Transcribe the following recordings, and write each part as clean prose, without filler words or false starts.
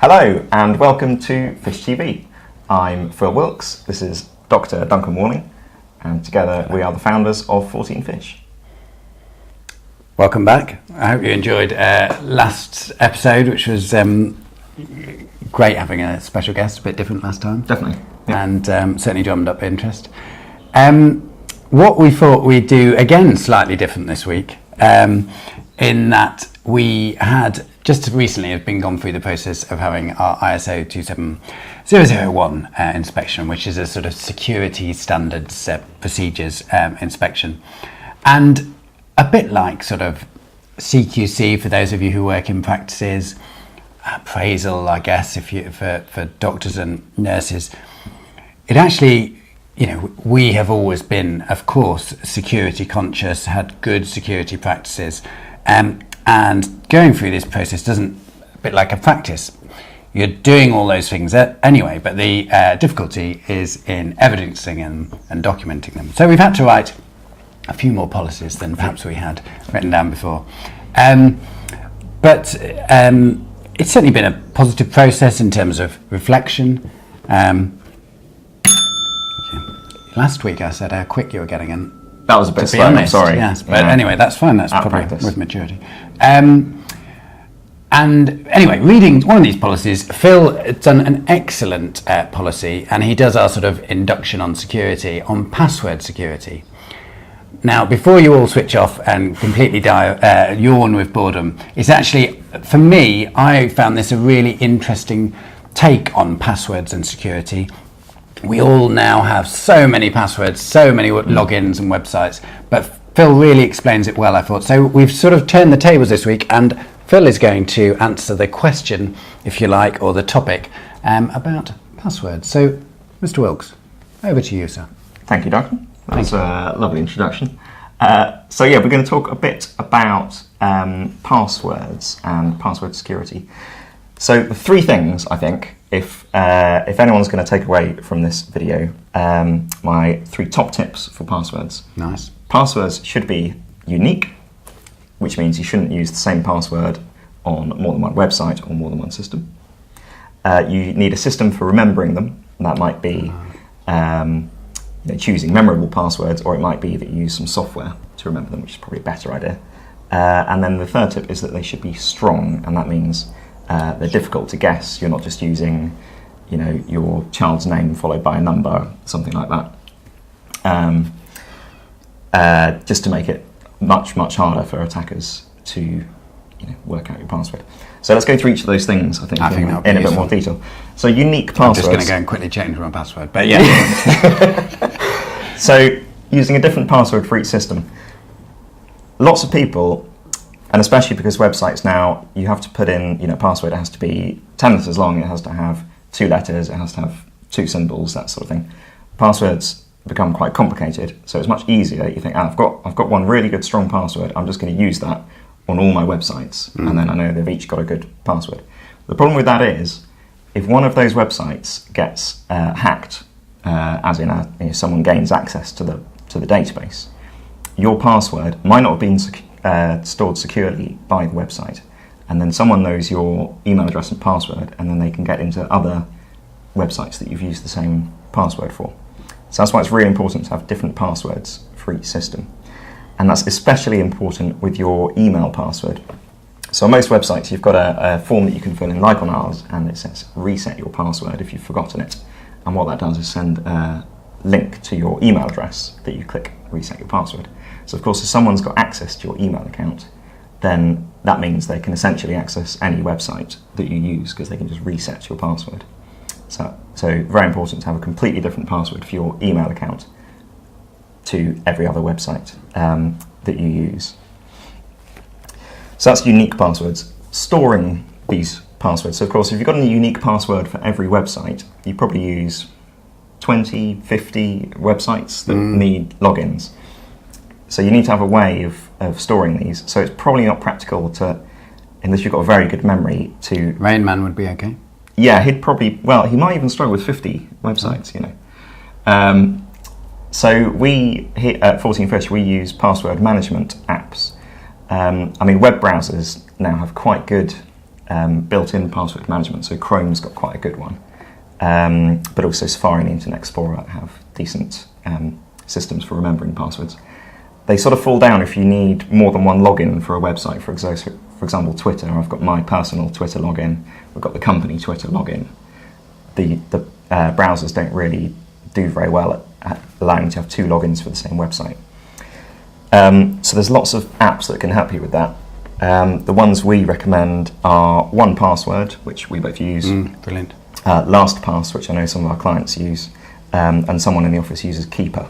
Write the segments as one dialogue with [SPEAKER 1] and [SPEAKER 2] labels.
[SPEAKER 1] Hello and welcome to Fish TV. I'm Phil Wilkes, this is Dr. Duncan Warning, and together we are the founders of 14 Fish.
[SPEAKER 2] Welcome back. I hope you enjoyed last episode, which was great having a special guest, a bit different last time.
[SPEAKER 1] Definitely. Yep.
[SPEAKER 2] And certainly drummed up interest. What we thought we'd do again slightly different this week, in that we had just recently have been gone through the process of having our ISO 27001 inspection, which is a sort of security standards procedures inspection. And a bit like sort of CQC for those of you who work in practices, appraisal, I guess, for doctors and nurses. It actually, we have always been, of course, security conscious, had good security practices, and going through this process doesn't, a bit like a practice. You're doing all those things anyway, but the difficulty is in evidencing and documenting them. So we've had to write a few more policies than perhaps we had written down before. But it's certainly been a positive process in terms of reflection. Last week I said how quick you were getting in.
[SPEAKER 1] That was a bit slow, I'm sorry.
[SPEAKER 2] Yes, but anyway, that's fine. That's probably
[SPEAKER 1] practice.
[SPEAKER 2] With maturity. And anyway, reading one of these policies, Phil has done an excellent policy, and he does our sort of induction on security, on password security. Now, before you all switch off and completely yawn with boredom, it's actually, for me, I found this a really interesting take on passwords and security. We all now have so many passwords, so many logins and websites, but Phil really explains it well, I thought. So we've sort of turned the tables this week, and Phil is going to answer the question, if you like, or the topic about passwords. So, Mr. Wilkes, over to you, sir.
[SPEAKER 1] Thank you, Duncan. That's a lovely introduction. So we're going to talk a bit about passwords and password security. So the three things, I think, if anyone's going to take away from this video, my three top tips for passwords.
[SPEAKER 2] Nice.
[SPEAKER 1] Passwords should be unique, which means you shouldn't use the same password on more than one website or more than one system. You need a system for remembering them, and that might be choosing memorable passwords, or it might be that you use some software to remember them, which is probably a better idea. And then the third tip is that they should be strong, and that means they're difficult to guess. You're not just using, your child's name followed by a number, something like that, just to make it much, much harder for attackers to, work out your password. So let's go through each of those things, I think in a bit more detail. So unique passwords.
[SPEAKER 2] I'm just going to go and quickly change my password, but yeah.
[SPEAKER 1] So using a different password for each system. Lots of people, and especially because websites now, you have to put in, password, it has to be 10 letters long, it has to have 2 letters, it has to have 2 symbols, that sort of thing. Passwords become quite complicated, so it's much easier. You think, I've got one really good strong password, I'm just going to use that on all my websites, and then I know they've each got a good password. The problem with that is, if one of those websites gets hacked, as in someone gains access to the database, your password might not have been stored securely by the website, and then someone knows your email address and password, and then they can get into other websites that you've used the same password for. So that's why it's really important to have different passwords for each system. And that's especially important with your email password. So on most websites you've got a form that you can fill in, like on ours, and it says reset your password if you've forgotten it. And what that does is send a link to your email address that you click reset your password. So of course if someone's got access to your email account, then that means they can essentially access any website that you use because they can just reset your password. So very important to have a completely different password for your email account to every other website that you use. So that's unique passwords. Storing these passwords. So of course, if you've got a unique password for every website, you probably use 20, 50 websites that need logins. So you need to have a way of storing these. So it's probably not practical to, unless you've got a very good memory, to...
[SPEAKER 2] Rain Man would be okay.
[SPEAKER 1] Yeah, he might even struggle with 50 websites, So we, here at 14 Fish, we use password management apps. Web browsers now have quite good built-in password management. So Chrome's got quite a good one, but also Safari and the Internet Explorer have decent systems for remembering passwords. They sort of fall down if you need more than one login for a website. For example, Twitter. I've got my personal Twitter login. We've got the company Twitter login. The browsers don't really do very well at allowing you to have two logins for the same website. So there's lots of apps that can help you with that. The ones we recommend are 1Password, which we both use.
[SPEAKER 2] Brilliant.
[SPEAKER 1] LastPass, which I know some of our clients use, and someone in the office uses Keeper,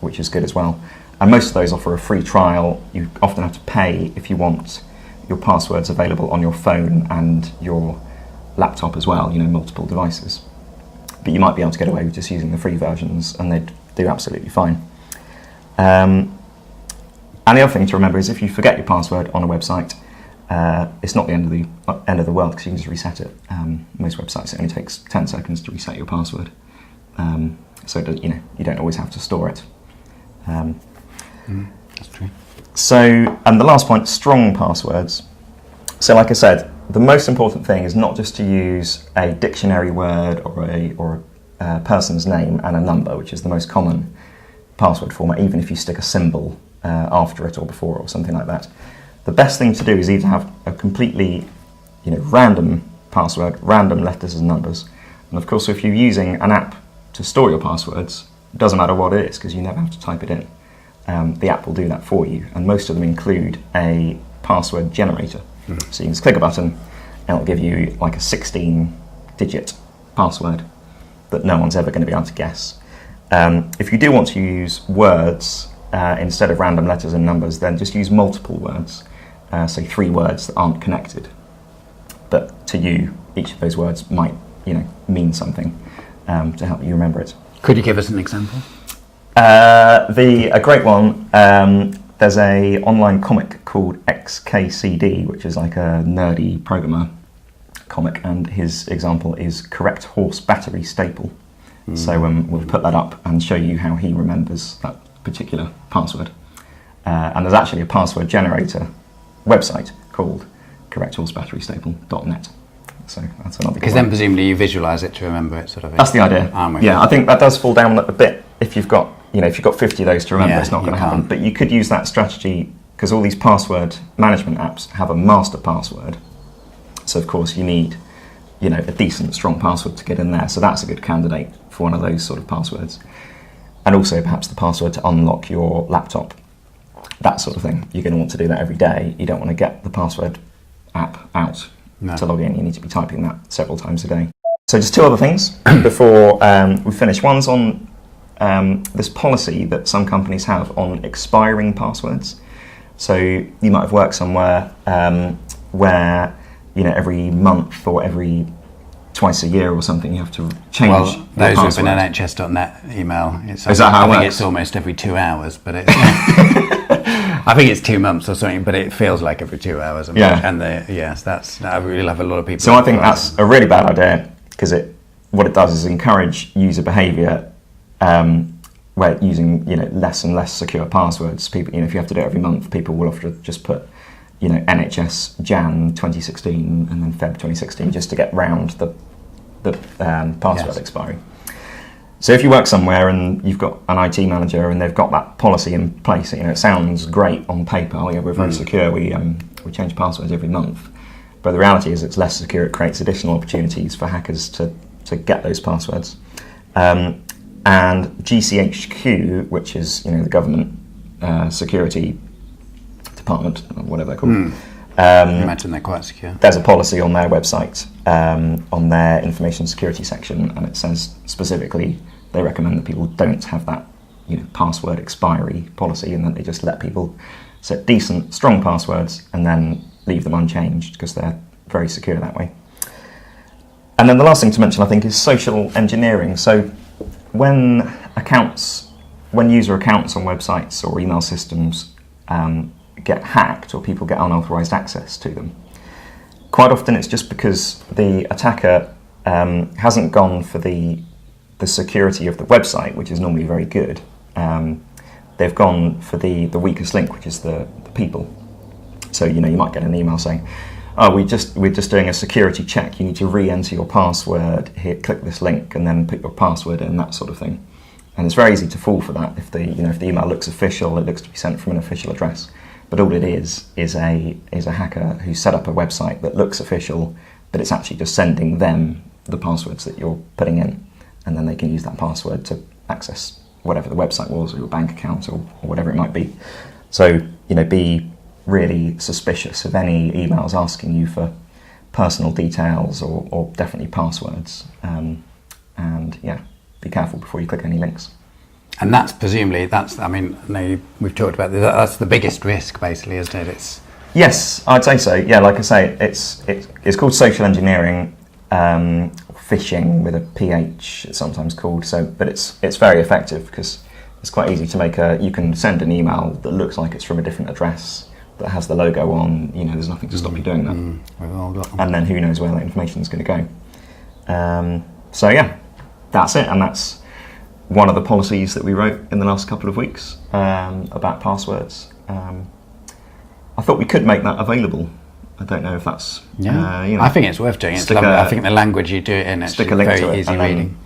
[SPEAKER 1] which is good as well. And most of those offer a free trial. You often have to pay if you want your passwords available on your phone and your laptop as well, multiple devices. But you might be able to get away with just using the free versions, and they'd do absolutely fine. And the other thing to remember is if you forget your password on a website, it's not the end of the world, because you can just reset it. Most websites, it only takes 10 seconds to reset your password. So you don't always have to store it.
[SPEAKER 2] That's true.
[SPEAKER 1] So, and the last point, strong passwords. So like I said, the most important thing is not just to use a dictionary word or a person's name and a number, which is the most common password format, even if you stick a symbol after it or before it or something like that. The best thing to do is either have a completely random password, random letters and numbers. And of course, if you're using an app to store your passwords, it doesn't matter what it is, because you never have to type it in. The app will do that for you, and most of them include a password generator. So you can just click a button and it'll give you like a 16-digit password that no one's ever going to be able to guess. If you do want to use words instead of random letters and numbers, then just use multiple words, so 3 words that aren't connected. But to you, each of those words might mean something to help you remember it.
[SPEAKER 2] Could you give us an example?
[SPEAKER 1] A great one, there's a online comic called XKCD, which is like a nerdy programmer comic, and his example is correct horse battery staple. So we'll put that up and show you how he remembers that particular password. And there's actually a password generator website called correcthorsebatterystaple.net. So that's another.
[SPEAKER 2] Because then presumably you visualise it to remember it, sort of.
[SPEAKER 1] That's the idea. Yeah, I think that does fall down a bit if you've got 50 of those to remember. It's not going to happen. But you could use that strategy, because all these password management apps have a master password. So of course you need, a decent, strong password to get in there. So that's a good candidate for one of those sort of passwords. And also perhaps the password to unlock your laptop, that sort of thing. You're going to want to do that every day. You don't want to get the password app out to log in. You need to be typing that several times a day. So just 2 other things before we finish. One's on this policy that some companies have on expiring passwords. So you might have worked somewhere where every month or every twice a year or something you have to change.
[SPEAKER 2] Well, those with an NHS.net email.
[SPEAKER 1] Is that how it works?
[SPEAKER 2] I think it's almost every 2 hours, but it's I think it's 2 months or something, but it feels like every 2 hours. I really have a lot of people.
[SPEAKER 1] So I think that's a really bad idea, because what it does is encourage user behaviour where using less and less secure passwords. People, if you have to do it every month, people will often just put NHS Jan 2016 and then Feb 2016 just to get round the password expiry. So if you work somewhere and you've got an IT manager and they've got that policy in place, it sounds great on paper. We're very secure. We change passwords every month, but the reality is it's less secure. It creates additional opportunities for hackers to get those passwords. And GCHQ, which is the government security department, or whatever they're called.
[SPEAKER 2] I imagine they're quite secure.
[SPEAKER 1] There's a policy on their website, on their information security section, and it says specifically they recommend that people don't have that password expiry policy, and that they just let people set decent, strong passwords and then leave them unchanged, because they're very secure that way. And then the last thing to mention, I think, is social engineering. So when user accounts on websites or email systems get hacked, or people get unauthorized access to them, quite often it's just because the attacker hasn't gone for the security of the website, which is normally very good. They've gone for the weakest link, which is the people. So you might get an email saying, oh, we're just doing a security check. You need to re-enter your password. Here, click this link, and then put your password in, that sort of thing. And it's very easy to fall for that. If the email looks official, it looks to be sent from an official address. But all it is a hacker who set up a website that looks official, but it's actually just sending them the passwords that you're putting in, and then they can use that password to access whatever the website was, or your bank account, or whatever it might be. So, be really suspicious of any emails asking you for personal details or definitely passwords. And yeah, be careful before you click any links.
[SPEAKER 2] And that's presumably, we've talked about this, that's the biggest risk, basically, isn't it?
[SPEAKER 1] Yes, I'd say so. Yeah, like I say, it's called social engineering, phishing with a PH, it's sometimes called. But it's very effective because it's quite easy to you can send an email that looks like it's from a different address that has the logo on. There's nothing to stop you doing that.
[SPEAKER 2] We've all got them.
[SPEAKER 1] And then who knows where that information is going to go. So yeah, that's it, and that's one of the policies that we wrote in the last couple of weeks about passwords. I thought we could make that available. I don't know if that's...
[SPEAKER 2] I think it's worth doing. It's lovely. I think the language you do it in is very easy reading.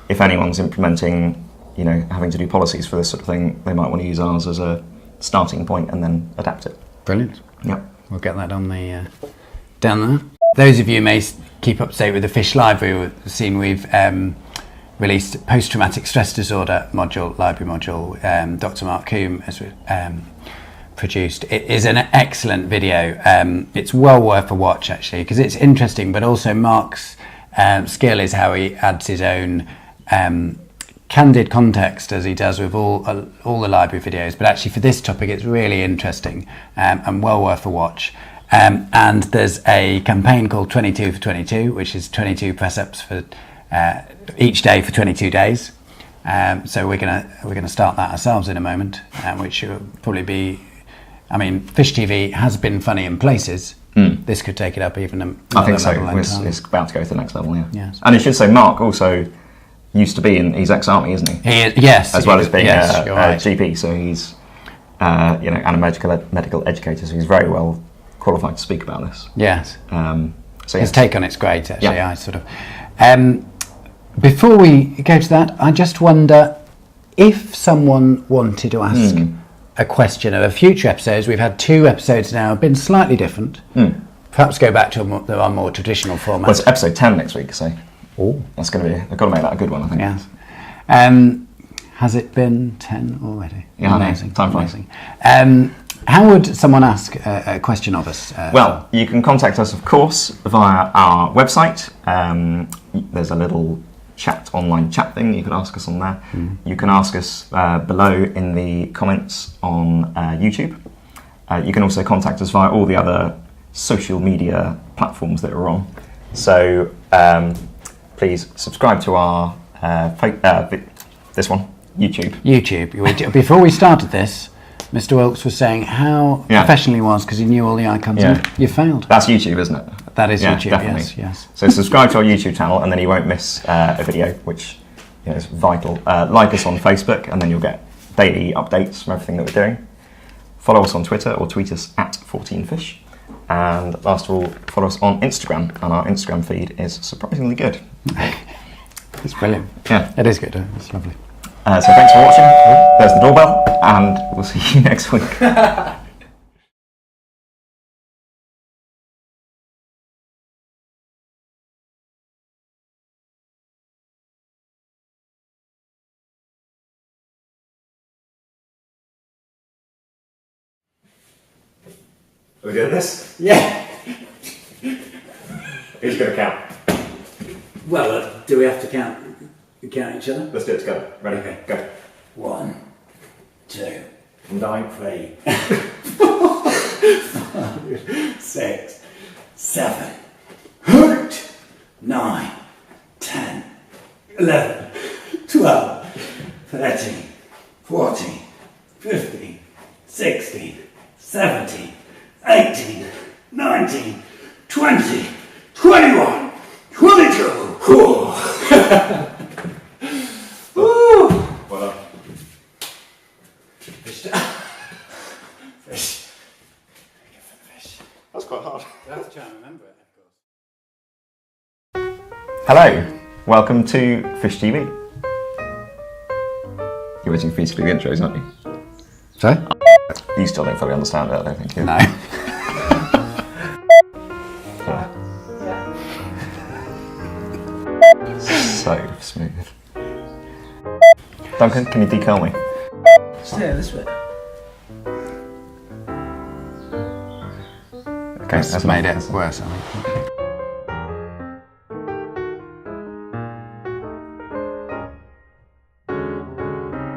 [SPEAKER 1] If anyone's implementing, having to do policies for this sort of thing, they might want to use ours as a starting point and then adapt it.
[SPEAKER 2] Brilliant.
[SPEAKER 1] Yep.
[SPEAKER 2] We'll get that on the down there. Those of you who may keep up to date with the Fish Library will have seen we've released post-traumatic stress disorder library module. Dr. Mark Coombe has produced. It is an excellent video. It's well worth a watch, actually, because it's interesting, but also Mark's skill is how he adds his own candid context, as he does with all the library videos. But actually for this topic, it's really interesting and well worth a watch. And there's a campaign called 22 for 22, which is 22 press-ups for each day for 22 days. So we're gonna start that ourselves in a moment, which will probably be... Fish TV has been funny in places. This could take it up even another level.
[SPEAKER 1] I think so. It's about to go to the next level, yeah.
[SPEAKER 2] Yes.
[SPEAKER 1] And it should say Mark also used to be he's ex-army, isn't he?
[SPEAKER 2] He is, yes.
[SPEAKER 1] As well as being a
[SPEAKER 2] right.
[SPEAKER 1] GP, so he's and a medical educator, so he's very well qualified to speak about this.
[SPEAKER 2] Yes.
[SPEAKER 1] So
[SPEAKER 2] his take on it's great, actually.
[SPEAKER 1] Yeah.
[SPEAKER 2] I sort of. Before we go to that, I just wonder if someone wanted to ask a question of a future episodes. We've had 2 episodes now, have been slightly different. Perhaps go back to our more traditional format.
[SPEAKER 1] Well, it's episode 10 next week, so
[SPEAKER 2] oh,
[SPEAKER 1] that's going to be... I've got to make that a good one, I think.
[SPEAKER 2] Yes. Has it been 10 already?
[SPEAKER 1] Yeah,
[SPEAKER 2] amazing.
[SPEAKER 1] Time flies.
[SPEAKER 2] How would someone ask a question of us?
[SPEAKER 1] Well, you can contact us, of course, via our website. There's a little online chat thing. You can ask us on there. You can ask us below in the comments on YouTube. You can also contact us via all the other social media platforms that we're on. So please subscribe to our this one, YouTube.
[SPEAKER 2] Before we started this, Mr. Wilkes was saying how professional he was because he knew all the icons. And you failed.
[SPEAKER 1] That's YouTube, isn't it?
[SPEAKER 2] That is YouTube,
[SPEAKER 1] definitely.
[SPEAKER 2] Yes.
[SPEAKER 1] So subscribe to our YouTube channel and then you won't miss a video, which is vital. Like us on Facebook and then you'll get daily updates from everything that we're doing. Follow us on Twitter or tweet us at 14fish. And last of all, follow us on Instagram, and our Instagram feed is surprisingly good.
[SPEAKER 2] It's brilliant.
[SPEAKER 1] Yeah.
[SPEAKER 2] It is good. It's lovely.
[SPEAKER 1] So thanks for watching. There's the doorbell, and we'll see you next week. Are we doing this?
[SPEAKER 2] Yeah.
[SPEAKER 1] Who's going to count?
[SPEAKER 2] Well, do we have to count each other?
[SPEAKER 1] Let's do it together. Ready?
[SPEAKER 2] Okay.
[SPEAKER 1] Go.
[SPEAKER 2] 1, 2,
[SPEAKER 1] 9,
[SPEAKER 2] 3, 5, 6, 7, 8, 9, 10, 11, 12, 13, 14, 15, 16, 17, 18, 19, 20, 21, 22. Woo!
[SPEAKER 1] Well done.
[SPEAKER 2] Fish. Fish.
[SPEAKER 1] That's quite hard.
[SPEAKER 2] That's charming.
[SPEAKER 1] Hello, welcome to Fish TV. You're waiting for me to do the intros, aren't you?
[SPEAKER 2] Sorry?
[SPEAKER 1] You still don't fully understand it, I don't think.
[SPEAKER 2] No.
[SPEAKER 1] So smooth. Duncan, can you decurl me?
[SPEAKER 3] Stay this way.
[SPEAKER 1] Okay,
[SPEAKER 2] That's made it worse, I think.